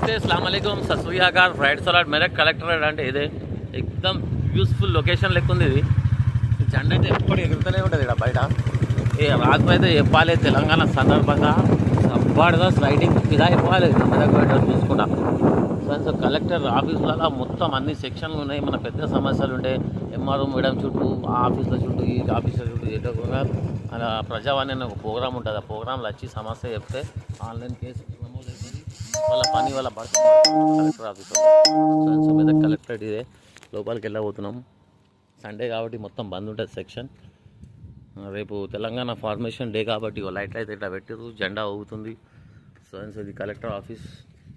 నమస్తే अस्सलाम वालेकुम सत फ्राइड सलाड మెదక్ కలెక్టరేట్ అంటే ఇదే ఎక్దమ్ యూస్ఫుల్ లొకేషన్ లెక్క ఉంది. ఇది జెండా అయితే ఎప్పుడు ఎగురుతూనే ఉంటుంది ఇక్కడ బయట. ఏ రాజు అయితే చెప్పాలి తెలంగాణ సందర్భంగా జబర్దస్త్ రైటింగ్ ఫిదా అయిపోవాలి మెదక్ బయట చూసుకుంటా. సో కలెక్టర్ ఆఫీసులలో మొత్తం అన్ని సెక్షన్లు ఉన్నాయి. మన పెద్ద సమస్యలు ఉంటే ఎంఆర్ఓ మేడం చుట్టూ ఆ ఆఫీసుల చుట్టూ ఈ ఆఫీసుల చుట్టూ ఎటుగా అలా ప్రజావాణి అనే ఒక ప్రోగ్రామ్ ఉంటుంది. ఆ ప్రోగ్రాంలో వచ్చి సమస్య చెప్తే ఆన్లైన్ కేసు నమోదవుతుంది. వాళ్ళ పని వాళ్ళ భర్త కలెక్టర్ ఆఫీసులో. సో మెదక్ కలెక్టరేట్ ఇదే. లోపలికి వెళ్ళబోతున్నాం. సండే కాబట్టి మొత్తం బంద్ ఉంటుంది సెక్షన్. రేపు తెలంగాణ ఫార్మేషన్ డే కాబట్టి లైట్లు అయితే ఇట్లా పెట్టారు, జెండా ఊగుతుంది. సో ఇది కలెక్టర్ ఆఫీస్.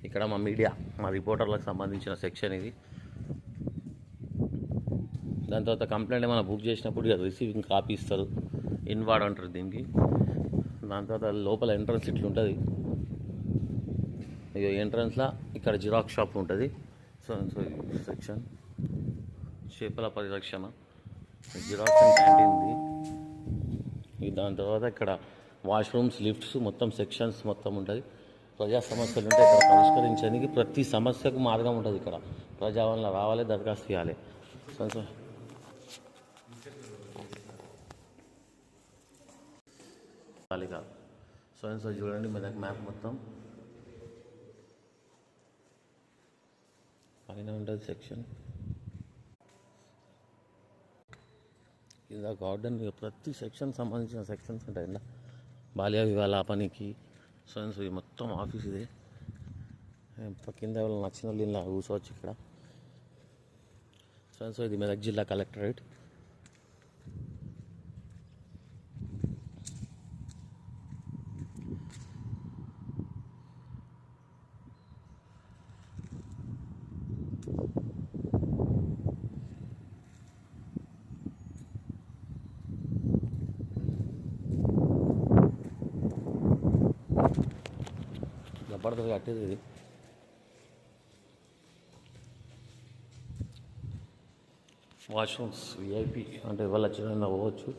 ఇక్కడ మా మీడియా, మా రిపోర్టర్లకు సంబంధించిన సెక్షన్ ఇది. దాని తర్వాత కంప్లైంట్ ఏమైనా బుక్ చేసినప్పుడు ఇక రిసీవింగ్ కాపీ ఇస్తారు, ఇన్వార్డ్ అంటారు దీనికి. దాని తర్వాత లోపల ఎంట్రన్స్ ఇట్లా ఉంటుంది. ఇక ఎంట్రన్స్లో ఇక్కడ జిరాక్స్ షాప్ ఉంటుంది. సో సెక్షన్ చేపల పరిరక్షణ, జిరాక్స్ అండ్ క్యాంటీన్ది. దాని తర్వాత ఇక్కడ వాష్రూమ్స్, లిఫ్ట్స్, మొత్తం సెక్షన్స్ మొత్తం ఉంటుంది. ప్రజా సమస్యలు ఉంటే ఇక్కడ పరిష్కరించడానికి ప్రతి సమస్యకు మార్గం ఉంటుంది. ఇక్కడ ప్రజావాణిలో రావాలి, దరఖాస్తు చేయాలి. సో చూడండి మెదక్ మ్యాప్ మొత్తం పైన ఉంటుంది సెక్షన్. ఇది గార్డెన్, ప్రతి సెక్షన్ సంబంధించిన సెక్షన్స్ ఉంటాయి. ఇలా బాల్య వివాహాల పనికి. సో ఇది మొత్తం ఆఫీస్ ఇదే. కింద ఎవరు నచ్చిన వాళ్ళు ఇలా కూర్చోవచ్చు ఇక్కడ. సో ఇది మెదక్ జిల్లా కలెక్టరేట్. జబర్దస్త్ కట్టేది ఇది. వాష్రూమ్స్ విఐపి అంటే వాళ్ళు వచ్చిన పోవచ్చు.